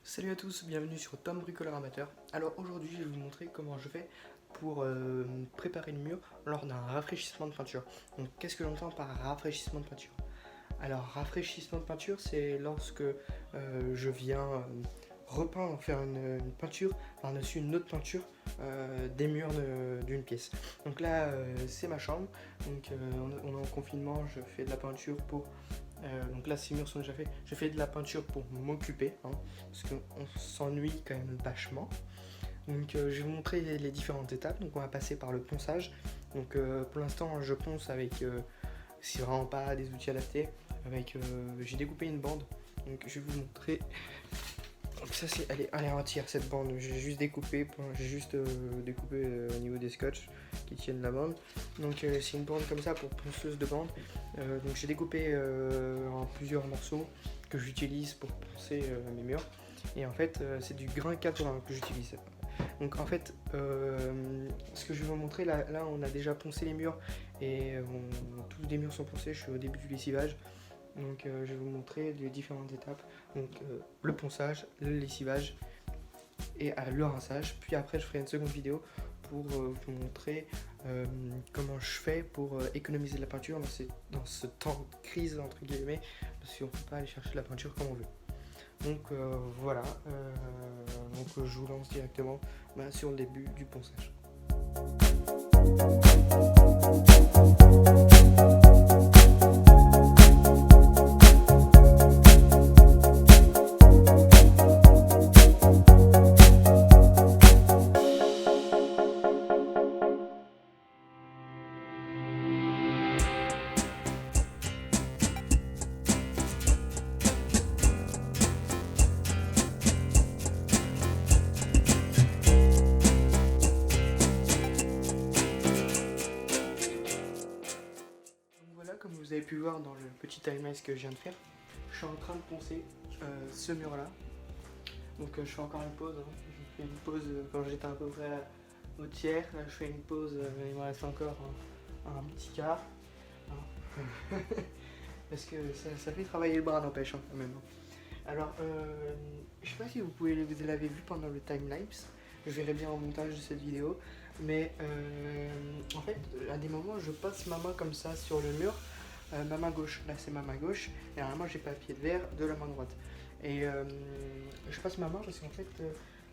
Salut à tous, bienvenue sur Tom Bricoleur Amateur. Alors aujourd'hui je vais vous montrer comment je fais pour préparer le mur lors d'un rafraîchissement de peinture. Donc qu'est-ce que j'entends par rafraîchissement de peinture? Alors rafraîchissement de peinture c'est lorsque je viens repeindre, faire une peinture par-dessus une autre peinture des murs d'une pièce. Donc là c'est ma chambre, donc on est en confinement, je fais de la peinture pour donc là, ces murs sont déjà faits. Je fais de la peinture pour m'occuper, hein, parce qu'on s'ennuie quand même vachement. Donc je vais vous montrer les différentes étapes. Donc on va passer par le ponçage. Donc pour l'instant, je ponce avec, c'est vraiment pas des outils adaptés. Avec, j'ai découpé une bande. Donc je vais vous montrer. Donc ça c'est, elle est entière cette bande. J'ai juste découpé, au niveau des scotch qui tiennent la bande. Donc c'est une bande comme ça pour ponceuse de bande. Donc j'ai découpé en plusieurs morceaux que j'utilise pour poncer mes murs. Et en fait c'est du grain 80 que j'utilise. Donc en fait ce que je vais vous montrer là on a déjà poncé les murs et tous les murs sont poncés. Je suis au début du lessivage. Donc je vais vous montrer les différentes étapes. Donc le ponçage, le lessivage et le rinçage. Puis après je ferai une seconde vidéo pour vous montrer comment je fais pour économiser de la peinture dans ce temps de crise entre guillemets, parce qu'on ne peut pas aller chercher la peinture comme on veut. Donc voilà, donc je vous lance directement sur le début du ponçage. Comme vous avez pu voir dans le petit timelapse que je viens de faire, je suis en train de poncer ce mur là. Donc je fais encore une pause, hein. Je fais une pause quand j'étais à peu près au tiers. Là je fais une pause, il me reste encore un petit quart, hein. Parce que ça fait travailler le bras, n'empêche, hein, quand même. Alors je sais pas si vous l'avez vu pendant le timelapse, je verrai bien en montage de cette vidéo. Mais en fait, à des moments, je passe ma main comme ça sur le mur, ma main gauche. Là, c'est ma main gauche. Et normalement, j'ai pas pied de verre de la main droite. Et je passe ma main parce qu'en fait,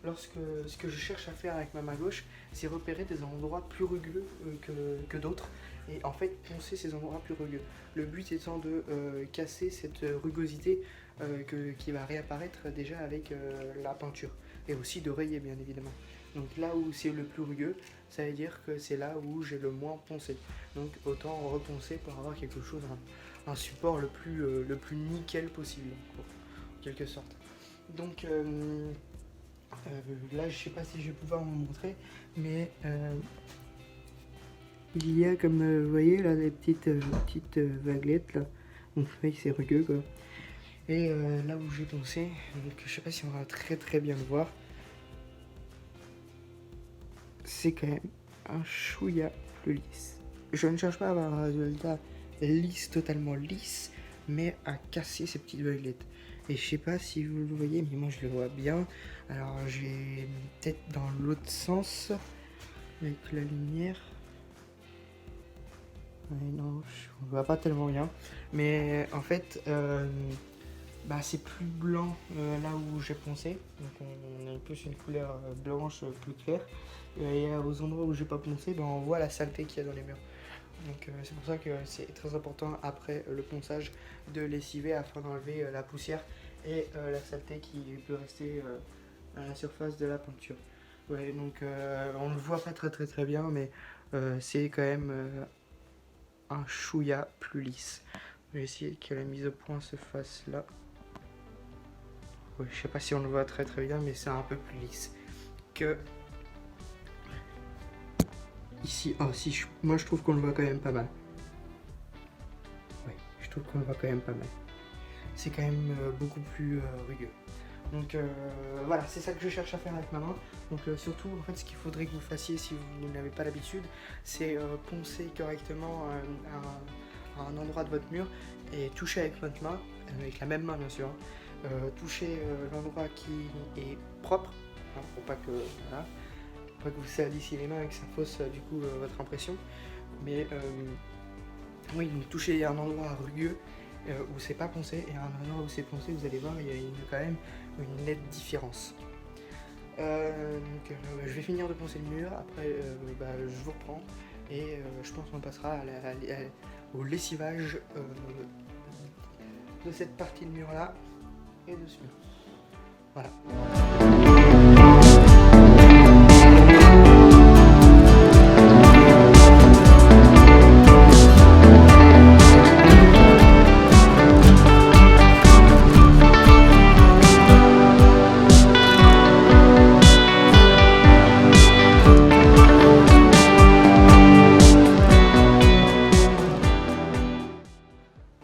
ce que je cherche à faire avec ma main gauche, c'est repérer des endroits plus rugueux que d'autres. Et en fait, poncer ces endroits plus rugueux. Le but étant de casser cette rugosité qui va réapparaître déjà avec la peinture. Et aussi de rayer, bien évidemment. Donc là où c'est le plus rugueux, ça veut dire que c'est là où j'ai le moins poncé. Donc autant reponcer pour avoir quelque chose, un support le plus nickel possible, en quelque sorte. Donc là je sais pas si je vais pouvoir vous montrer, mais il y a comme vous voyez là des petites vaguelettes là. Donc vous voyez que c'est rugueux quoi. Et là où j'ai poncé, donc je sais pas si on va très bien le voir. C'est quand même un chouïa plus lisse. Je ne cherche pas à avoir un résultat lisse, totalement lisse, mais à casser ces petites vaguelettes. Et je sais pas si vous le voyez, mais moi je le vois bien. Alors j'ai peut-être dans l'autre sens avec la lumière. Ouais, non, on voit pas tellement bien. Mais en fait, c'est plus blanc là où j'ai poncé. Donc on a plus une couleur blanche plus claire. Et aux endroits où j'ai pas poncé, on voit la saleté qu'il y a dans les murs. Donc c'est pour ça que c'est très important après le ponçage de lessiver afin d'enlever la poussière et la saleté qui peut rester à la surface de la peinture. Ouais, donc on le voit pas très bien, mais c'est quand même un chouïa plus lisse. Je vais essayer que la mise au point se fasse là. Ouais, je sais pas si on le voit très bien, mais c'est un peu plus lisse que ici. Ah si, moi je trouve qu'on le voit quand même pas mal. Ouais, je trouve qu'on le voit quand même pas mal. C'est quand même beaucoup plus rugueux. Donc voilà, c'est ça que je cherche à faire avec ma main. Donc surtout, en fait, ce qu'il faudrait que vous fassiez si vous n'avez pas l'habitude, c'est poncer correctement à un endroit de votre mur et toucher avec votre main, avec la même main bien sûr, toucher l'endroit qui est propre, hein, pour pas que, voilà, pas que vous salissiez les mains et que ça fausse du coup votre impression. Mais oui, donc toucher un endroit rugueux où c'est pas poncé et un endroit où c'est poncé, vous allez voir, il y a quand même une nette différence. Je vais finir de poncer le mur, après je vous reprends et je pense qu'on passera au lessivage de cette partie de mur là et de ce mur. Voilà.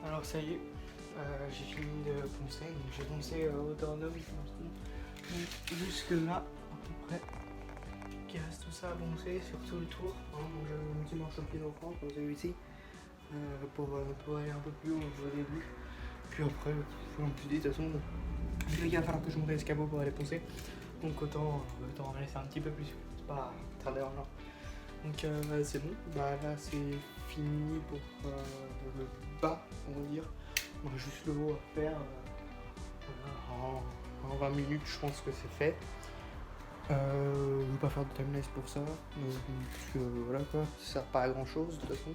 Alors ça y est, j'ai fini de poncer, donc j'ai poncé hauteur d'homme jusque là à peu près, qui reste tout ça à poncer sur tout le tour, hein, donc j'ai un petit morceau de pied d'enfant comme celui-ci, pour aller un peu plus haut au début, puis après, en plus de toute façon, il va falloir que je monte l'escabeau pour aller poncer, donc autant en laisser un petit peu plus, c'est pas très dérangeant. Donc c'est bon, là c'est fini pour le bas, on va dire. On a juste le haut à faire. En 20 minutes, je pense que c'est fait. Je vais pas faire de timelapse pour ça, parce que voilà quoi, ça sert pas à grand chose de toute façon.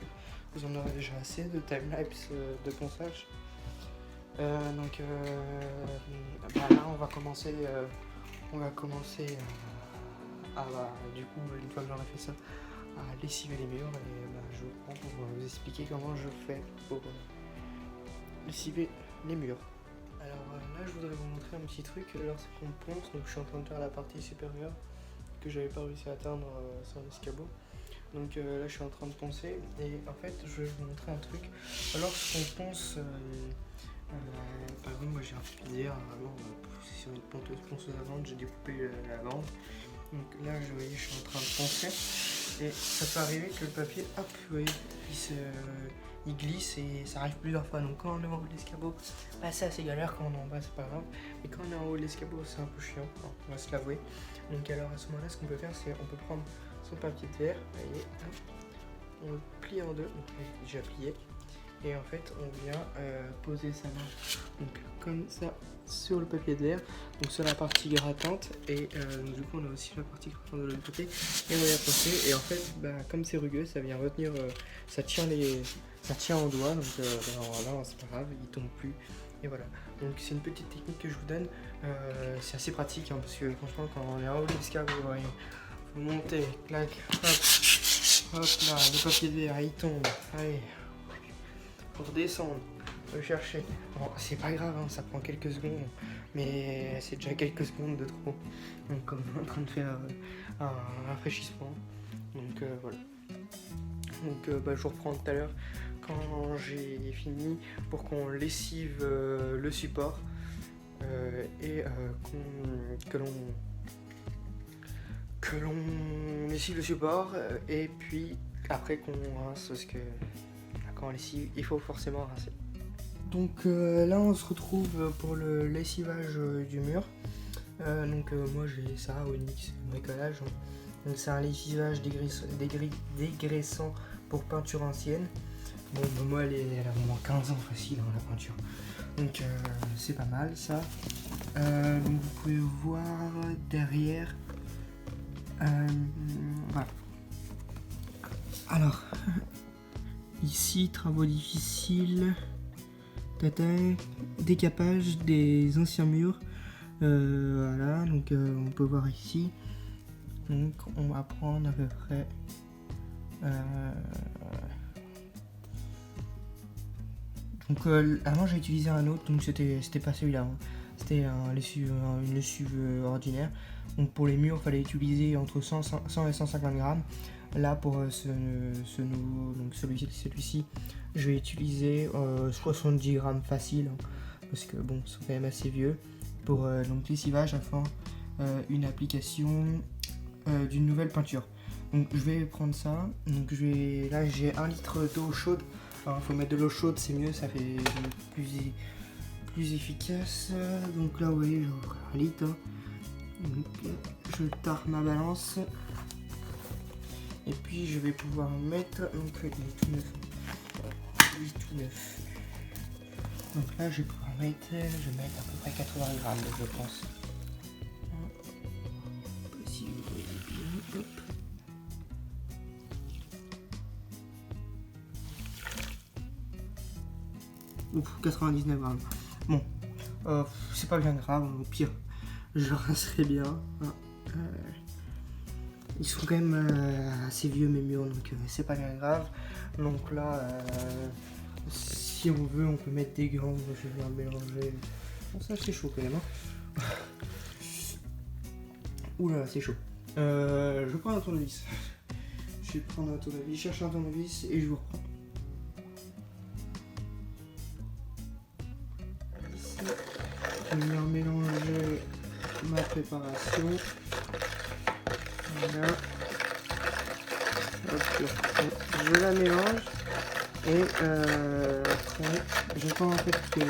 Vous en aurez déjà assez de timelapse de ponçage. Là on va commencer, du coup une fois que j'aurai fait ça, à lessiver les murs et je vous prends pour vous expliquer comment je fais pour lessiver les murs. Alors là je voudrais vous montrer un petit truc lorsqu'on ponce, donc je suis en train de faire la partie supérieure que j'avais pas réussi à atteindre sans l'escabeau. Donc là je suis en train de poncer et en fait je vais vous montrer un truc. Lorsqu'on ponce, par exemple moi j'ai un papier d'air, c'est sur une ponceuse à vente, j'ai découpé la bande. Donc là je suis en train de poncer et ça peut arriver que le papier, hop, vous voyez, il glisse et ça arrive plusieurs fois. Donc quand on est en haut de l'escabeau, c'est assez galère, quand on est en bas c'est pas grave. Mais quand on est en haut de l'escabeau c'est un peu chiant, on va se l'avouer. Donc alors à ce moment là ce qu'on peut faire c'est on peut prendre son papier de verre, vous voyez, on le plie en deux, donc il est déjà plié. Et en fait on vient poser sa main donc comme ça sur le papier de verre, donc sur la partie grattante et du coup on a aussi la partie grattante de l'autre côté et on vient passer et en fait comme c'est rugueux ça vient retenir, ça tient en doigt, donc là c'est pas grave, il tombe plus et voilà. Donc c'est une petite technique que je vous donne, c'est assez pratique parce que franchement quand on est en haut de l'escabeau, vous montez, clac, hop là, le papier de verre il tombe, allez, pour descendre, le chercher. Bon, c'est pas grave, ça prend quelques secondes, mais c'est déjà quelques secondes de trop. Donc comme on est en train de faire un rafraîchissement. Donc voilà. Donc je vous reprends tout à l'heure quand j'ai fini pour qu'on lessive le support et que l'on lessive le support et puis après qu'on rince parce que quand on lessive il faut forcément rincer. Donc là on se retrouve pour le lessivage du mur. Moi j'ai ça Onyx bricolage. Donc c'est un lessivage dégraissant pour peinture ancienne. Bon moi elle a au moins 15 ans facile la peinture. Donc c'est pas mal ça. Donc vous pouvez voir derrière. Voilà. Alors ici travaux difficiles. Décapage des anciens murs, voilà, donc on peut voir ici, donc on va prendre à peu près avant j'ai utilisé un autre, donc c'était pas celui-là, hein. C'était une lessive ordinaire, donc pour les murs il fallait utiliser entre 100 et 150 grammes. Là pour ce nouveau, donc celui-ci, je vais utiliser 70 grammes facile, hein, parce que bon, c'est quand même assez vieux. Pour donc lessivage afin une application d'une nouvelle peinture. Donc je vais prendre ça. Donc là j'ai 1 litre d'eau chaude. Alors il faut mettre de l'eau chaude, c'est mieux, ça fait plus plus efficace. Donc là, vous voyez, je vais ouvrir un litre. Hein. Donc, je tare ma balance. Et puis, je vais pouvoir mettre. Donc, il est tout neuf. Il est tout neuf. Donc là, je vais pouvoir mettre. Je vais mettre à peu près 80 grammes, je pense. Si vous voyez bien. Hop. Ouf, 99 grammes. Bon, c'est pas bien grave, au pire, je rincerai bien. Hein. Ils sont quand même assez vieux mes murs, donc c'est pas bien grave. Donc là, si on veut, on peut mettre des gants. Je vais mélanger. Bon, ça c'est chaud quand même. Hein. Oula, c'est chaud. Je prends un tournevis. Je vais prendre un tournevis, chercher un tournevis et je vous reprends. Je vais venir mélanger ma préparation. Voilà. Hop, je la mélange et après j'attends en fait que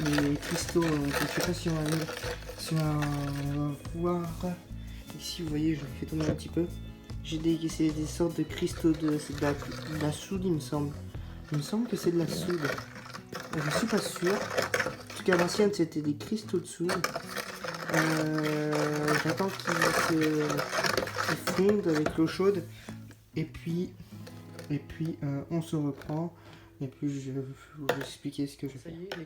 les cristaux, donc je sais pas si on va voir ici, vous voyez, je fais tomber un petit peu. J'ai des sortes de cristaux c'est de la soude, il me semble. Il me semble que c'est de la soude. Je suis pas sûr. En tout cas, à l'ancienne, c'était des cristaux de soude. J'attends qu'ils fondent avec l'eau chaude. Et puis on se reprend. Et puis, je vais vous expliquer ce que je fais. Ça y est, les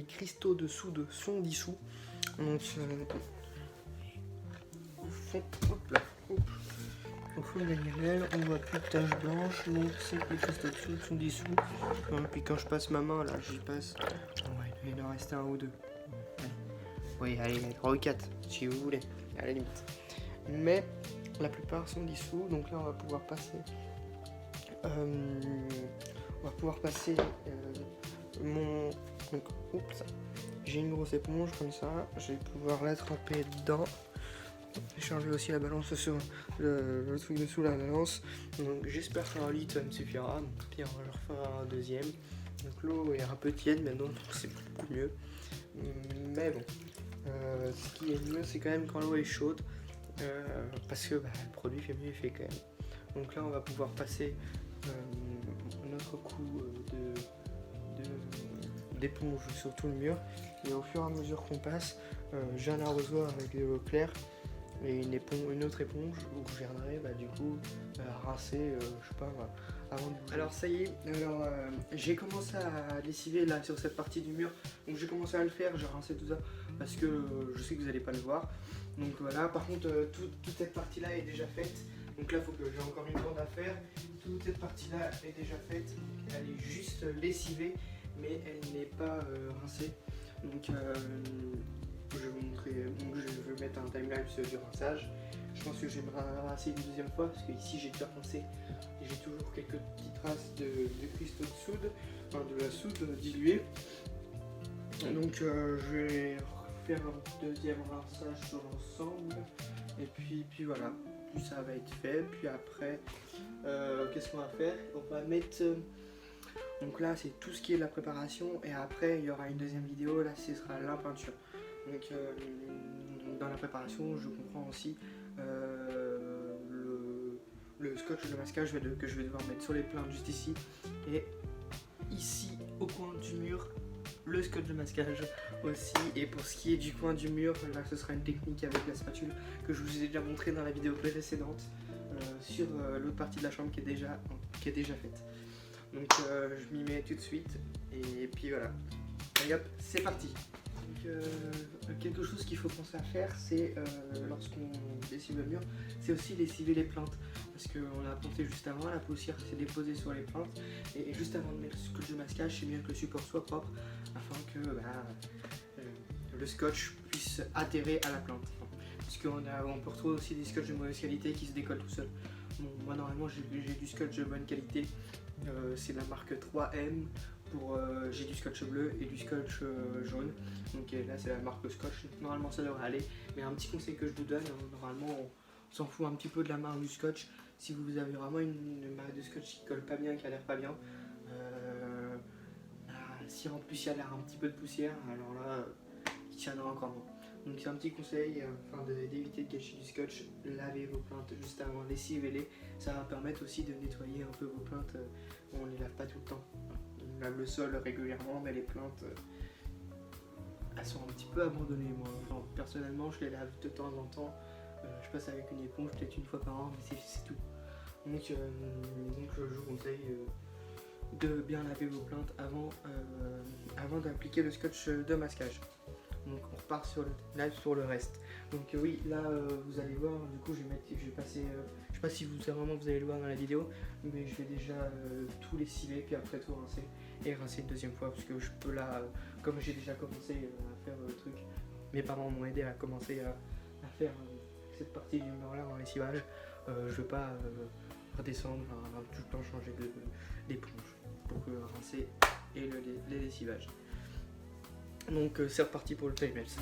cristaux de soude sont dissous. Donc, au fond de la gamelle, on voit plus de taches blanches, donc c'est que les cristaux de soude sont dissous. Puis quand je passe ma main, là, j'y passe. Ouais, il en reste un ou deux. Oui, allez, 3 ou 4, si vous voulez, à la limite. Mais la plupart sont dissous, donc là, on va pouvoir passer. Mon. Donc, oups, j'ai une grosse éponge comme ça, je vais pouvoir l'attraper dedans. J'ai changé aussi la balance sur le truc dessous la balance. Donc j'espère qu'un litre ça me suffira. Puis on va refaire un deuxième. Donc l'eau est un peu tiède maintenant, donc c'est beaucoup mieux. Mais bon, ce qui est mieux c'est quand même quand l'eau est chaude. Parce que le produit fait mieux effet quand même. Donc là on va pouvoir passer notre coup d'éponge sur tout le mur. Et au fur et à mesure qu'on passe, j'ai un arrosoir avec de l'eau claire. Et une autre éponge où je viendrai du coup rincer, je sais pas, avant de bouger. Alors ça y est, j'ai commencé à lessiver là sur cette partie du mur, donc j'ai commencé à le faire, j'ai rincé tout ça parce que je sais que vous n'allez pas le voir. Donc voilà, par contre toute cette partie là est déjà faite, donc là il faut que j'ai encore une bande à faire. Toute cette partie là est déjà faite, elle est juste lessivée mais elle n'est pas rincée. Donc je vais vous montrer, donc je vais mettre un timelapse du rinçage. Je pense que je vais me rincer une deuxième fois parce que ici j'ai déjà rincé et j'ai toujours quelques petites traces de cristaux de soude, enfin de la soude diluée. Donc je vais faire un deuxième rinçage sur l'ensemble et puis voilà, puis ça va être fait. Puis après, qu'est-ce qu'on va faire? On va mettre. Donc là c'est tout ce qui est la préparation et après il y aura une deuxième vidéo, là ce sera la peinture. Donc dans la préparation je comprends aussi le scotch de masquage que je vais devoir mettre sur les plaintes juste ici. Et ici au coin du mur le scotch de masquage aussi. Et pour ce qui est du coin du mur, là ce sera une technique avec la spatule que je vous ai déjà montré dans la vidéo précédente sur l'autre partie de la chambre qui est déjà faite. Donc je m'y mets tout de suite et puis voilà. Allez hop, c'est parti. Donc, quelque chose qu'il faut penser à faire, c'est lorsqu'on lessive le mur, c'est aussi lessiver les plaintes. Parce qu'on a planté juste avant, la poussière s'est déposée sur les plaintes. Et juste avant de mettre le scotch de masquage, c'est bien que le support soit propre afin que le scotch puisse adhérer à la plante. Parce qu'on peut retrouver aussi des scotch de mauvaise qualité qui se décollent tout seul. Bon, moi normalement j'ai du scotch de bonne qualité, c'est de la marque 3M. J'ai du scotch bleu et du scotch jaune, donc là c'est la marque scotch, normalement ça devrait aller. Mais un petit conseil que je vous donne, normalement on s'en fout un petit peu de la marque du scotch. Si vous avez vraiment une marque de scotch qui colle pas bien, qui a l'air pas bien, si en plus il y a l'air un petit peu de poussière, alors là, il tiendra encore moins. Donc c'est un petit conseil, afin d'éviter de gâcher du scotch, lavez vos plantes juste avant, lessivez-les. Ça va permettre aussi de nettoyer un peu vos plantes, on ne les lave pas tout le temps. On lave le sol régulièrement, mais les plantes, elles sont un petit peu abandonnées. Moi, enfin, personnellement, je les lave de temps en temps. Je passe avec une éponge peut-être une fois par an, mais c'est tout. Donc je vous conseille de bien laver vos plantes avant d'appliquer le scotch de masquage. Donc on repart sur le reste. Donc oui, là vous allez voir, du coup je vais passer, je sais pas si vous allez le voir dans la vidéo, mais je vais déjà tout lessiver, puis après tout rincer, et rincer une deuxième fois, parce que je peux là, comme j'ai déjà commencé à faire le truc, mes parents m'ont aidé à commencer à faire cette partie du mur là en lessivage. Je veux pas redescendre, tout le temps changer d'éponge pour rincer et les lessivages. Donc c'est reparti pour le timelapse.